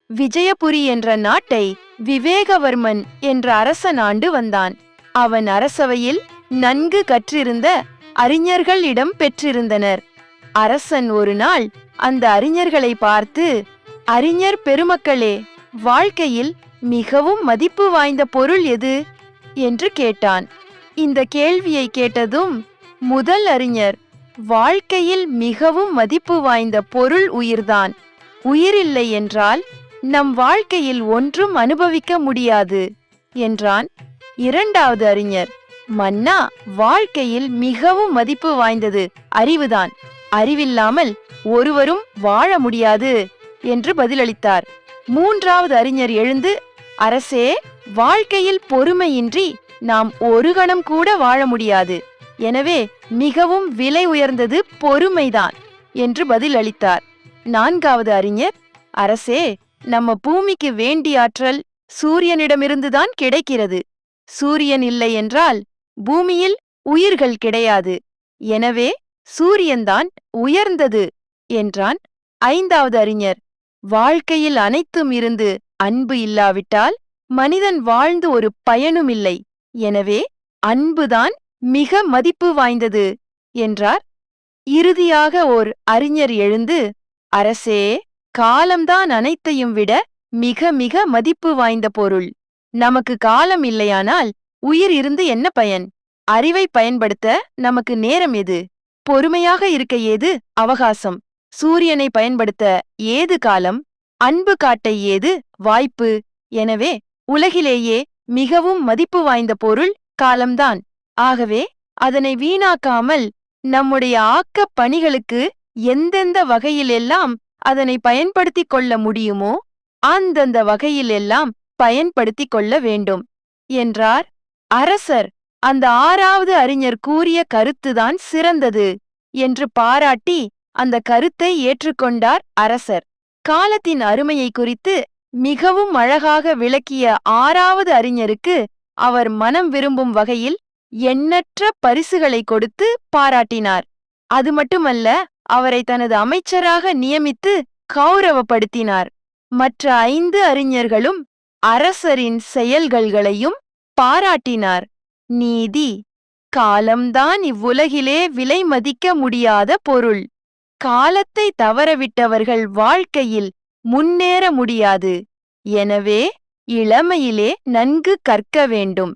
விஜயபுரி என்ற நாட்டை விவேகவர்மன் என்ற அரசன் ஆண்டு வந்தான். அவன் அரசவையில் நன்கு கற்றிருந்த அறிஞர்கள் இடம் பெற்றிருந்தனர். அரசன் ஒரு நாள் அந்த அறிஞர்களை பார்த்து, அறிஞர் பெருமக்களே, வாழ்க்கையில் மிகவும் மதிப்பு வாய்ந்த பொருள் எது என்று கேட்டான். இந்த கேள்வியை கேட்டதும் முதல் அறிஞர், வாழ்க்கையில் மிகவும் மதிப்பு வாய்ந்த பொருள் உயிர்தான். உயிரில்லை என்றால் நம் வாழ்க்கையில் ஒன்றும் அனுபவிக்க முடியாது என்றான். இரண்டாவது அறிஞர், மன்னா, வாழ்க்கையில் மிகவும் மதிப்பு வாய்ந்தது அறிவுதான். அறிவில்லாமல் ஒருவரும் வாழ முடியாது என்று பதிலளித்தார். மூன்றாவது அறிஞர் எழுந்து, அரசே, வாழ்க்கையில் பொறுமையின்றி நாம் ஒரு கணம் கூட வாழ முடியாது. எனவே மிகவும் விலை உயர்ந்தது பொறுமைதான் என்று பதிலளித்தார். நான்காவது அறிஞர், அரசே, நம்ம பூமிக்கு வேண்டிய ஆற்றல் சூரியனிடமிருந்துதான் கிடைக்கிறது. சூரியன் இல்லை என்றால் பூமியில் உயிர்கள் கிடையாது. எனவே சூரியன்தான் உயர்ந்தது என்றான். ஐந்தாவது அறிஞர், வாழ்க்கையில் அனைத்தும் இருந்து அன்பு இல்லாவிட்டால் மனிதன் வாழ்ந்து ஒரு பயனுமில்லை. எனவே அன்புதான் மிக மதிப்பு வாய்ந்தது என்றார். இறுதியாக ஓர் அறிஞர் எழுந்து, அரசே, காலம்தான் அனைத்தையும் விட மிக மிக மதிப்பு வாய்ந்த பொருள். நமக்கு காலம் இல்லையானால் உயிர் இருந்து என்ன பயன்? அறிவை பயன்படுத்த நமக்கு நேரம் எது? பொறுமையாக இருக்க ஏது அவகாசம்? சூரியனை பயன்படுத்த ஏது காலம்? அன்பு காட்ட ஏது வாய்ப்பு? எனவே உலகிலேயே மிகவும் மதிப்பு வாய்ந்த பொருள் காலம்தான். ஆகவே அதனை வீணாக்காமல் நம்முடைய ஆக்கப் பணிகளுக்கு எந்தெந்த வகையிலெல்லாம் அதனை பயன்படுத்திக் கொள்ள முடியுமோ அந்தந்த வகையிலெல்லாம் பயன்படுத்திக் கொள்ள வேண்டும் என்றார். அரசர் அந்த ஆறாவது அறிஞர் கூறிய கருத்துதான் சிறந்தது என்று பாராட்டி அந்த கருத்தை ஏற்றுக்கொண்டார் அரசர். காலத்தின் அருமையை குறித்து மிகவும் அழகாக விளக்கிய ஆறாவது அறிஞருக்கு அவர் மனம் விரும்பும் வகையில் எண்ணற்ற பரிசுகளை கொடுத்து பாராட்டினார். அது மட்டுமல்ல, அவரை தனது அமைச்சராக நியமித்து கௌரவப்படுத்தினார். மற்ற 5 அறிஞர்களும் அரசரின் செயல்களையும் பாராட்டினார். நீதி: காலம்தான் இவ்வுலகிலே விலை மதிக்க முடியாத பொருள். காலத்தை தவறவிட்டவர்கள் வாழ்க்கையில் முன்னேற முடியாது. எனவே இளமையிலே நன்கு கற்க வேண்டும்.